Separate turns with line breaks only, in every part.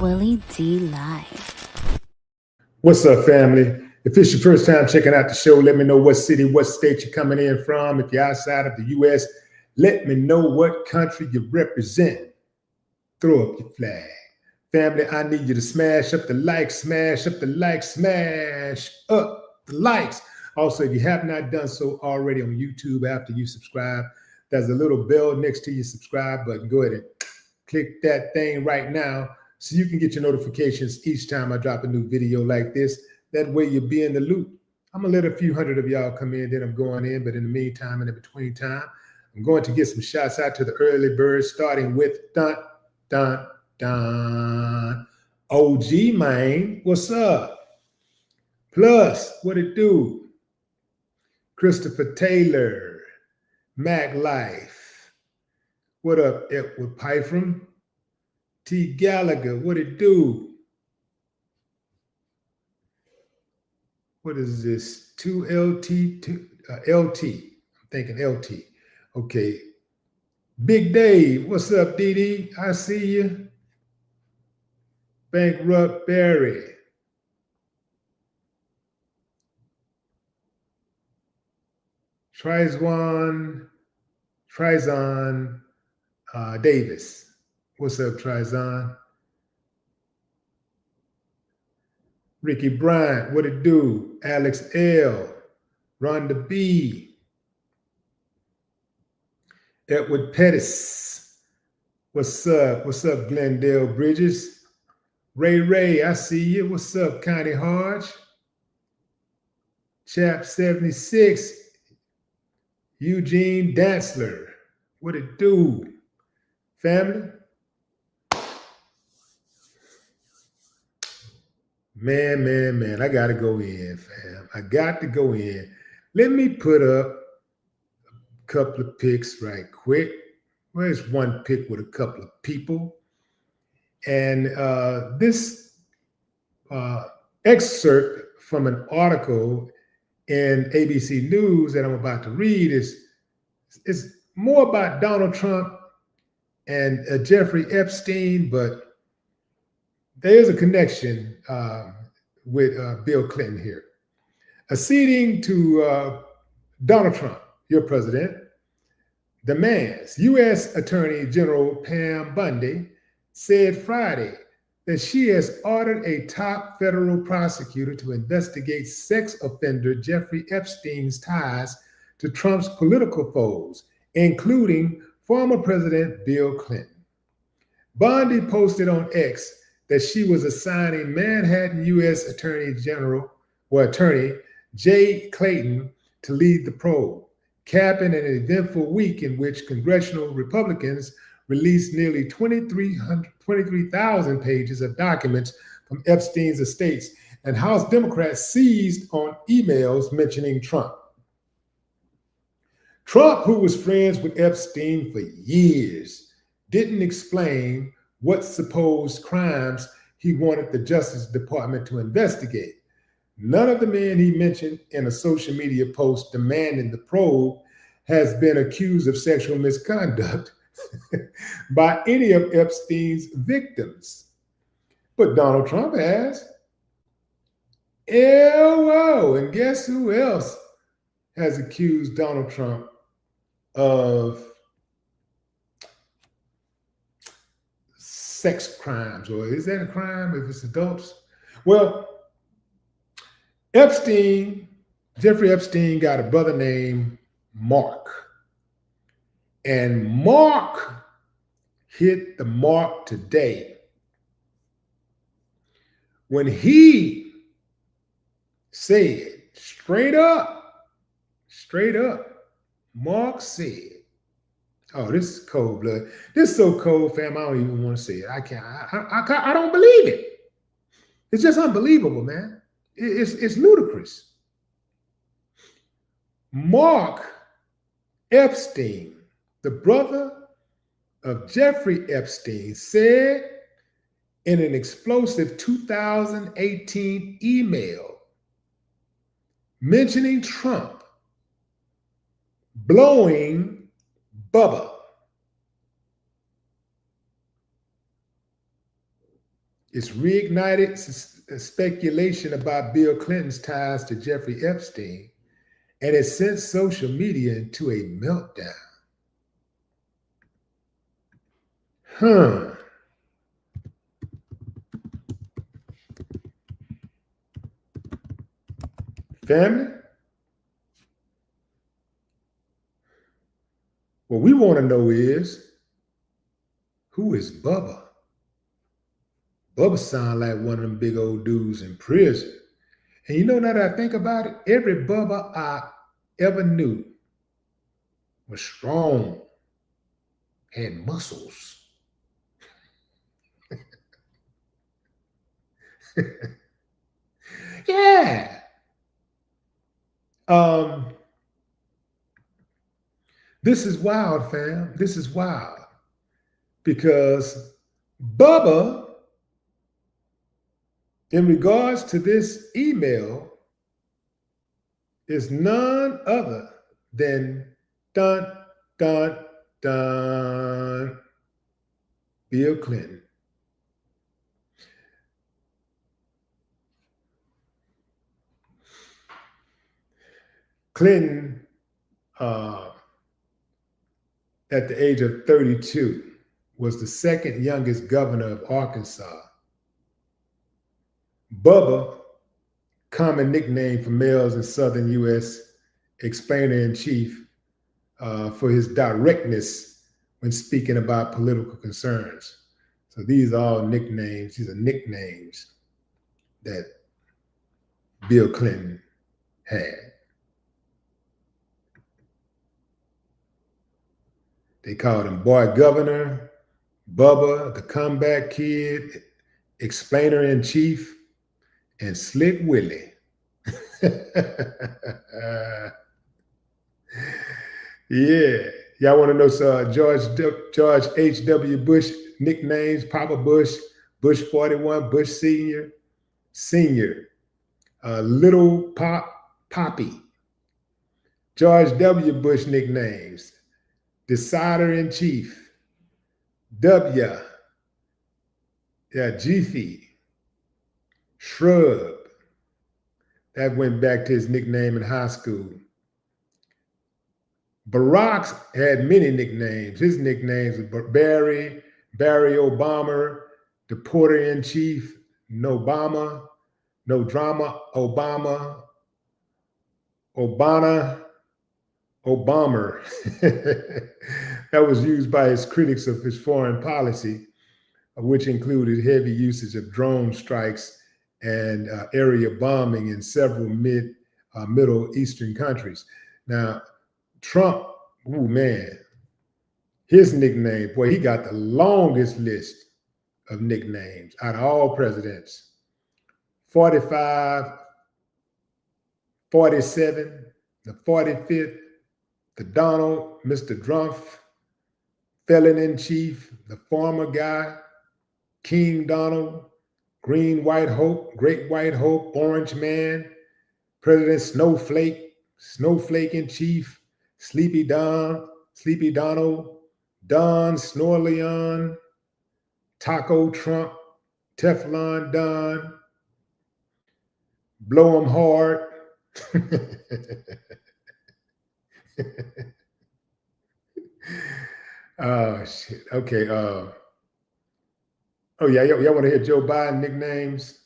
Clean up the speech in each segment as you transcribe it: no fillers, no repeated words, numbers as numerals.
Willie D Live.
What's up, family? If it's your first time checking out the show, let me know what city, what state you're coming in from. If you're outside of the U.S., let me know what country you represent. Throw up your flag. Family, I need you to smash up the likes, smash up the likes, smash up the likes. Also, if you have not done so already on YouTube after you subscribe, there's a little bell next to your subscribe button. Go ahead and click that thing right now so you can get your notifications each time I drop a new video like this. That way you'll be in the loop. I'm going to let a few hundred of y'all come in, then I'm going in. But in the meantime, and in between time, I'm going to get some shots out to the early birds, starting with dun, dun, dun. OG, man, what's up? Plus, what it do? Christopher Taylor, Mac Life. What up, Edward Pyfram? T. Gallagher, what it do? What is this? 2LT, LT. I'm thinking LT. Okay. Big Dave, what's up, DD? I see you. Bankrupt Barry. Trizon Davis. What's up, Trizon? Ricky Bryant, what it do? Alex L. Rhonda B. Edward Pettis. What's up? What's up, Glendale Bridges? Ray, I see you. What's up, Connie Hodge? Chap 76. Eugene Dantzler. What it do? Family? Man, I got to go in, fam. I got to go in. Let me put up a couple of pics right quick. Where's one pic with a couple of people? And this excerpt from an article in ABC News that I'm about to read is more about Donald Trump and Jeffrey Epstein, but there is a connection with Bill Clinton here. Acceding to Donald Trump, your president, demands U.S. Attorney General Pam Bondi said Friday that she has ordered a top federal prosecutor to investigate sex offender Jeffrey Epstein's ties to Trump's political foes, including former President Bill Clinton. Bondi posted on X that she was assigning Manhattan U.S. Attorney Jay Clayton to lead the probe, capping an eventful week in which congressional Republicans released nearly 23,000 pages of documents from Epstein's estates, and House Democrats seized on emails mentioning Trump. Trump, who was friends with Epstein for years, didn't explain what supposed crimes he wanted the Justice Department to investigate. None of the men he mentioned in a social media post demanding the probe has been accused of sexual misconduct by any of Epstein's victims. But Donald Trump has. Whoa, and guess who else has accused Donald Trump of sex crimes? Or is that a crime if it's adults? Well, Jeffrey Epstein got a brother named Mark. And Mark hit the mark today when he said straight up, Mark said, oh, this is cold blood. This is so cold, fam, I don't even want to say it. I don't believe it. It's just unbelievable, man. It's ludicrous. Mark Epstein, the brother of Jeffrey Epstein, said in an explosive 2018 email mentioning Trump blowing Bubba. It's reignited speculation about Bill Clinton's ties to Jeffrey Epstein, and it sent social media into a meltdown. Family? What we want to know is, who is Bubba? Bubba sound like one of them big old dudes in prison. And you know, now that I think about it, every Bubba I ever knew was strong, had muscles. Yeah. This is wild, fam. This is wild. Because Bubba, in regards to this email, is none other than dun, dun, dun, Bill Clinton. Clinton, at the age of 32, was the second youngest governor of Arkansas. Bubba, common nickname for males in Southern U.S., explainer-in-chief for his directness when speaking about political concerns. So these are all nicknames. These are nicknames that Bill Clinton had. They called him Boy Governor, Bubba, the Comeback Kid, Explainer-in-Chief, and Slick Willie. Yeah. Y'all want to know George H.W. Bush nicknames? Papa Bush, Bush 41, Bush Senior, Little Poppy. George W. Bush nicknames: Decider-in-Chief, W, Jiffy, Shrub. That went back to his nickname in high school. Barack had many nicknames. His nicknames were Barry Obama, Deporter-in-Chief, No Drama, Obama, Obama. That was used by his critics of his foreign policy, which included heavy usage of drone strikes and area bombing in several Middle Eastern countries. Now, Trump, oh man, his nickname, boy, he got the longest list of nicknames out of all presidents. 45, 47, the 45th, the Donald, Mr. Drumpf, Felon-in-Chief, the Farmer Guy, King Donald, Green White Hope, Great White Hope, Orange Man, President Snowflake-in-Chief, Sleepy Donald, Don Snorleon, Taco Trump, Teflon Don, Blow 'em Hard. Oh, shit. Okay. Oh, yeah. Y'all want to hear Joe Biden nicknames?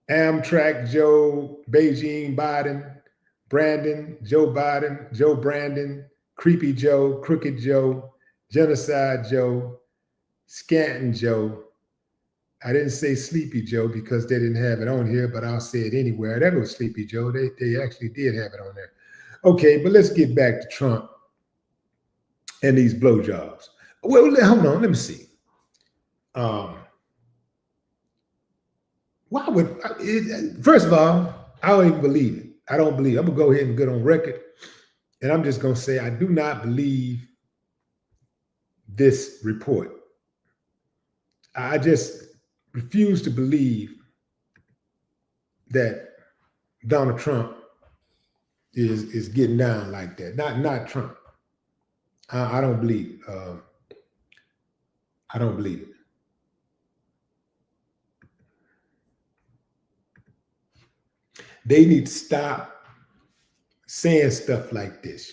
Amtrak Joe, Beijing Biden, Brandon, Joe Biden, Joe Brandon, Creepy Joe, Crooked Joe, Genocide Joe, Scanton Joe. I didn't say Sleepy Joe because they didn't have it on here, but I'll say it anywhere. That was Sleepy Joe. They actually did have it on there. Okay, but let's get back to Trump and these blowjobs. Well, hold on, let me see. Why would, first of all, I don't even believe it. I don't believe it. I'm going to go ahead and get on record. And I'm just going to say, I do not believe this report. I just refuse to believe that Donald Trump is getting down like that. Not Trump. I don't believe it. I don't believe it. They need to stop saying stuff like this.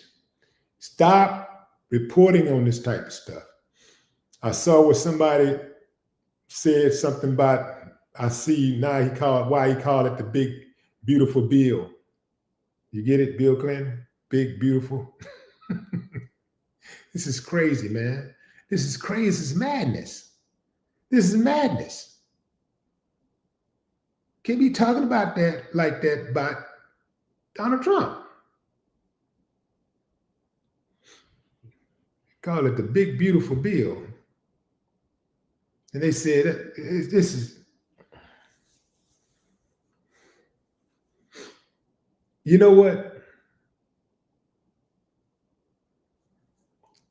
Stop reporting on this type of stuff. I saw where somebody said something about, I see now why he called it the big, beautiful bill. You get it, Bill Clinton? Big, beautiful. This is crazy, man. This is crazy. This is madness. This is madness. Can't be talking about that like that about Donald Trump. Call it the big, beautiful bill. And they said, this is, you know what?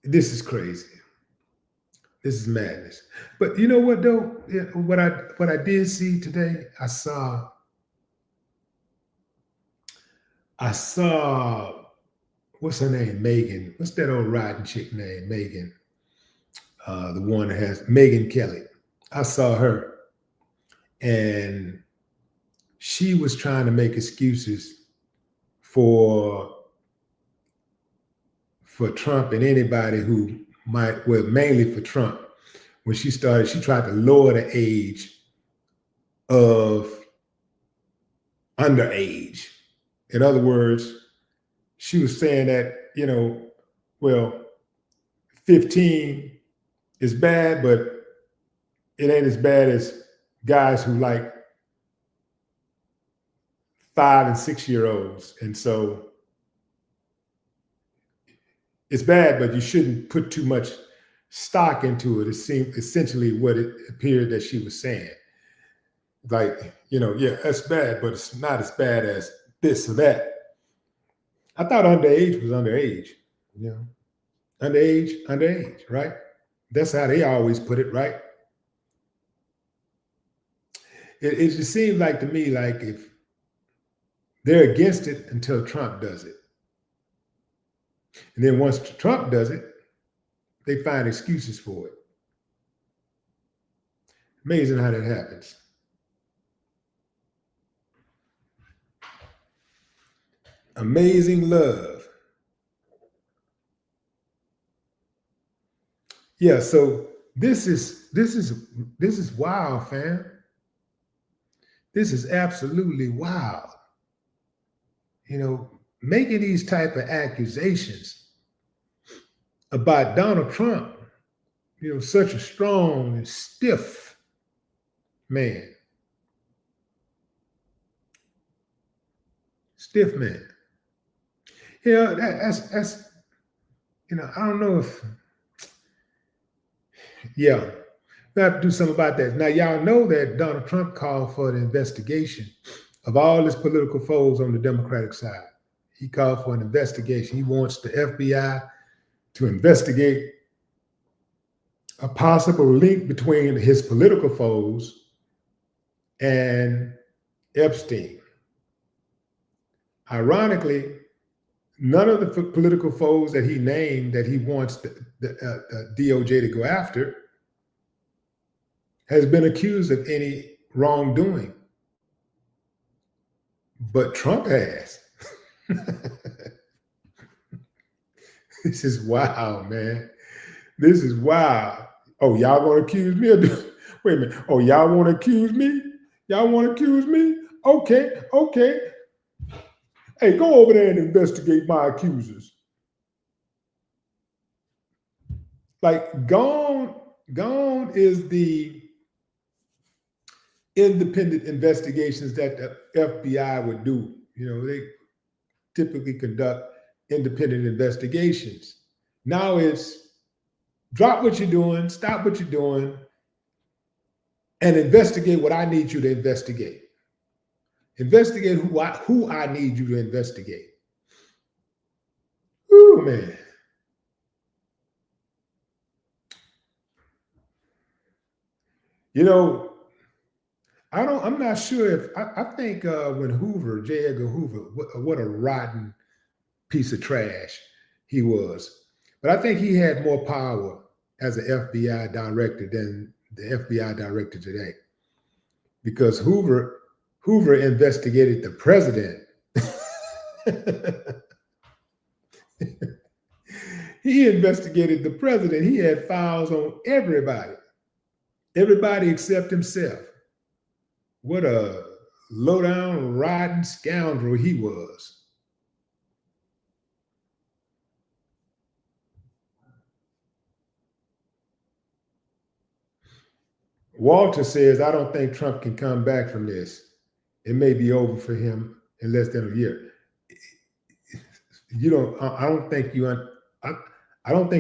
This is crazy. This is madness. But you know what though? What I did see today, I saw what's her name? Megan. What's that old riding chick name? Megan. The one that has Megyn Kelly. I saw her, and she was trying to make excuses for Trump and anybody who might, well, mainly for Trump. When she tried to lower the age of underage. In other words, she was saying that, well, 15 is bad, but it ain't as bad as guys who like 5 and 6 year olds. And so it's bad, but you shouldn't put too much stock into it. It seemed essentially what it appeared that she was saying. Like, yeah, that's bad, but it's not as bad as this or that. I thought underage was underage, underage, right? That's how they always put it, right? It just seems like to me, like if they're against it until Trump does it. And then once Trump does it, they find excuses for it. Amazing how that happens. Amazing love. Yeah, so this is wild, fam. This is absolutely wild. Making these type of accusations about Donald Trump, such a strong and stiff man. Stiff man. That's I don't know if, yeah, we have to do something about that. Now, y'all know that Donald Trump called for an investigation of all his political foes on the Democratic side. He called for an investigation. He wants the FBI to investigate a possible link between his political foes and Epstein. Ironically, none of the political foes that he named that he wants the DOJ to go after has been accused of any wrongdoing. But Trump has. This is wild, man. This is wild. Oh, y'all want to accuse me? Wait a minute. Oh, y'all want to accuse me? Y'all want to accuse me? Okay. Hey, go over there and investigate my accusers. Like, gone is the independent investigations that the FBI would do. They typically conduct independent investigations. Now it's drop what you're doing, stop what you're doing, and investigate what I need you to investigate. Investigate who I need you to investigate. Ooh, man. I'm not sure if, I think when J. Edgar Hoover, what a rotten piece of trash he was. But I think he had more power as an FBI director than the FBI director today. Because Hoover Hoover investigated the president. He investigated the president. He had files on everybody. Everybody except himself. What a low-down, rotten scoundrel he was. Walter says, I don't think Trump can come back from this. It may be over for him in less than a year. I don't think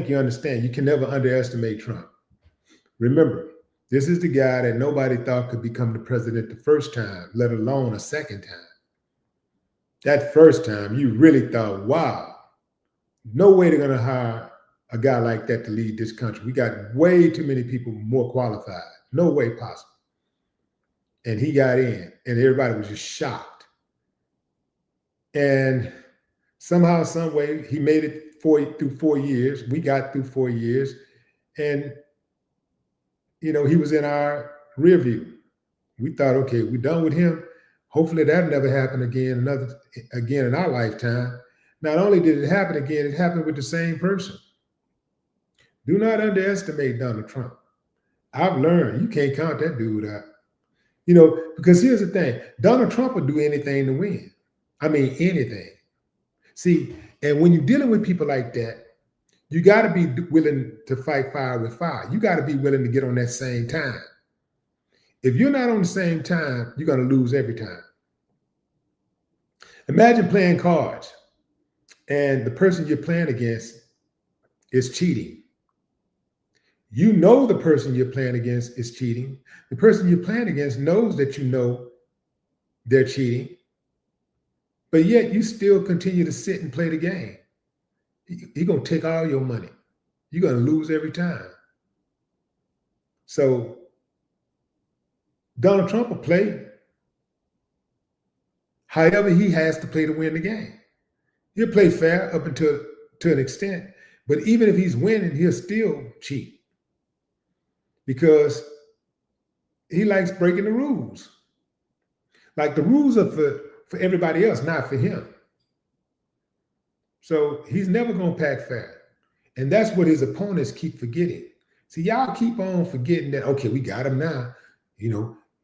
you understand. You can never underestimate Trump. Remember, this is the guy that nobody thought could become the president the first time, let alone a second time. That first time, you really thought, wow, no way they're going to hire a guy like that to lead this country. We got way too many people more qualified. No way possible. And he got in, and everybody was just shocked. And somehow, some way, he made it through 4 years. We got through 4 years. And, he was in our rear view. We thought, okay, we're done with him. Hopefully that'll never happen again in our lifetime. Not only did it happen again, it happened with the same person. Do not underestimate Donald Trump. I've learned you can't count that dude out. Because here's the thing, Donald Trump would do anything to win. I mean, anything. See, and when you're dealing with people like that, you got to be willing to fight fire with fire. You got to be willing to get on that same time. If you're not on the same time, you're going to lose every time. Imagine playing cards and the person you're playing against is cheating. You know the person you're playing against is cheating. The person you're playing against knows that they're cheating, but yet you still continue to sit and play the game. He's going to take all your money. You're going to lose every time. So Donald Trump will play however he has to play to win the game. He'll play fair up to an extent, but even if he's winning, he'll still cheat because he likes breaking the rules. Like the rules are for everybody else, not for him. So he's never going to pack fair. And that's what his opponents keep forgetting. See, y'all keep on forgetting that, okay, we got him now.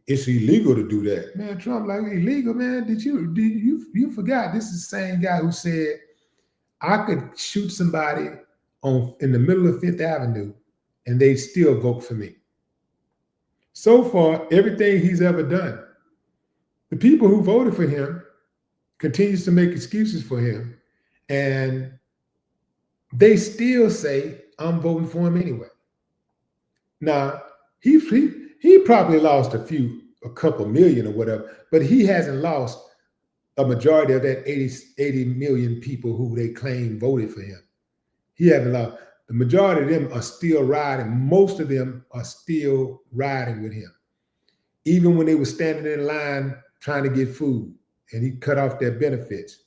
It's illegal to do that. Man, Trump, like, illegal, man. You forgot this is the same guy who said I could shoot somebody in the middle of Fifth Avenue and they'd still vote for me. So far, everything he's ever done, the people who voted for him continues to make excuses for him. And they still say, I'm voting for him anyway. Now, he probably lost a couple million or whatever, but he hasn't lost a majority of that 80 million people who they claim voted for him. He hasn't lost. The majority of them are still riding. Most of them are still riding with him. Even when they were standing in line trying to get food and he cut off their benefits,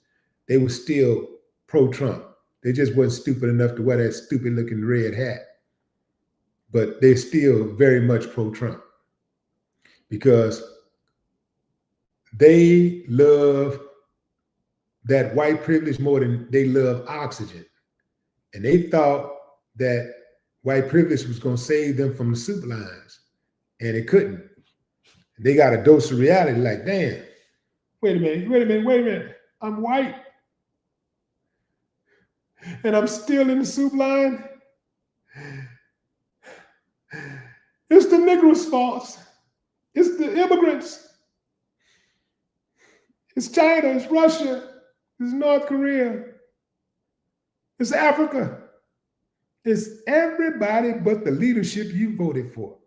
they were still pro-Trump. They just wasn't stupid enough to wear that stupid looking red hat. But they're still very much pro-Trump because they love that white privilege more than they love oxygen. And they thought that white privilege was going to save them from the soup lines, and it couldn't. They got a dose of reality like, damn, wait a minute. I'm white. And I'm still in the soup line. It's the Negroes' fault. It's the immigrants. It's China. It's Russia. It's North Korea. It's Africa. It's everybody but the leadership you voted for.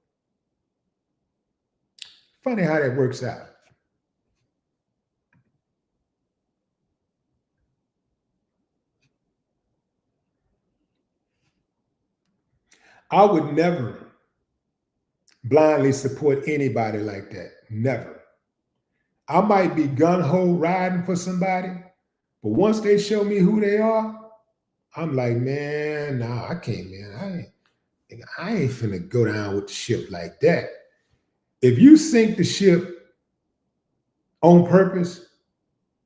Funny how that works out. I would never blindly support anybody like that. Never. I might be gung-ho riding for somebody, but once they show me who they are, I'm like, man, nah, I can't, man. I ain't finna go down with the ship like that. If you sink the ship, on purpose,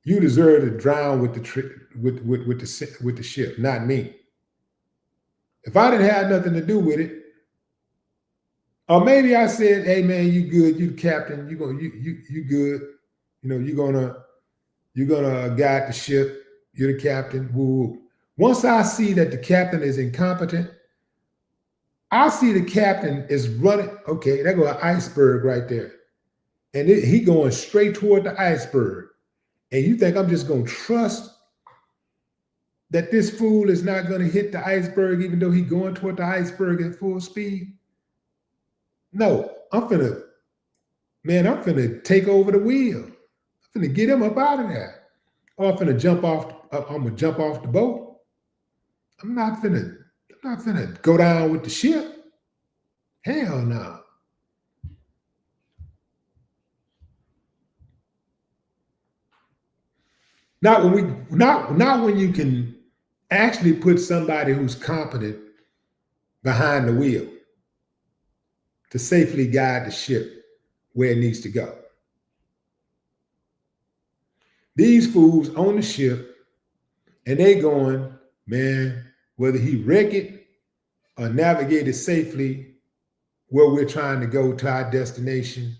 you deserve to drown with the ship, not me. If I didn't have nothing to do with it, or maybe I said, "Hey man, you good? You the captain? You good? You know, you're gonna guide the ship. You're the captain." Woo. Once I see that the captain is incompetent, I see the captain is running. Okay, there go an iceberg right there, and he going straight toward the iceberg. And you think I'm just gonna trust that this fool is not gonna hit the iceberg, even though he's going toward the iceberg at full speed? No, I'm finna take over the wheel. I'm finna get him up out of there. Or I'm finna jump off. I'm gonna jump off the boat. I'm not finna go down with the ship. Hell no. Not when you can actually put somebody who's competent behind the wheel to safely guide the ship where it needs to go. These fools on the ship, and they going, man, whether he wreck it or navigate it safely where we're trying to go to our destination,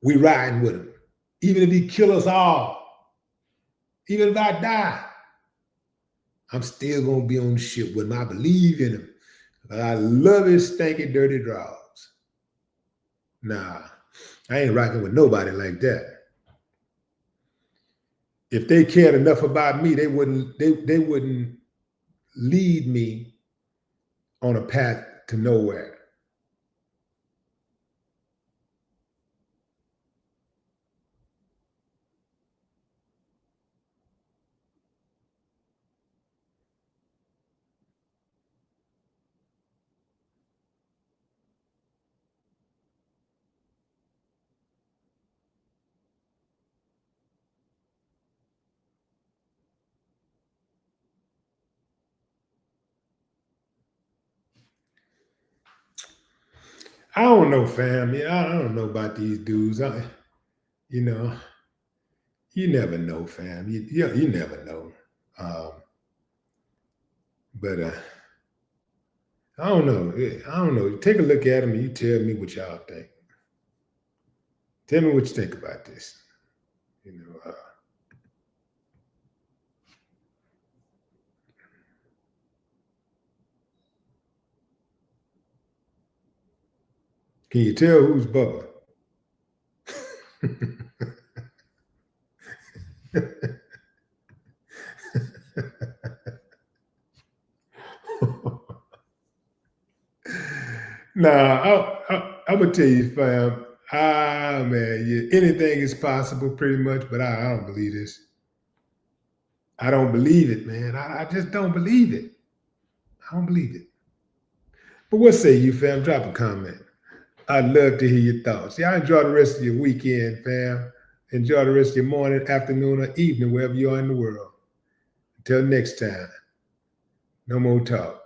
we riding with him. Even if he kill us all, even if I die, I'm still gonna be on the ship with him. I believe in him. I love his stinking dirty draws. Nah, I ain't rocking with nobody like that. If they cared enough about me, they wouldn't lead me on a path to nowhere. I don't know, fam. I don't know about these dudes. You know, you never know, fam. You never know. But I don't know. I don't know. Take a look at them and you tell me what y'all think. Tell me what you think about this. You know. Can you tell who's Bubba? Nah, I'm gonna tell you, fam. Man, yeah, anything is possible, pretty much. But I don't believe this. I don't believe it, man. I just don't believe it. I don't believe it. But what say you, fam? Drop a comment. I'd love to hear your thoughts. Yeah, enjoy the rest of your weekend, fam. Enjoy the rest of your morning, afternoon, or evening, wherever you are in the world. Until next time, no more talk.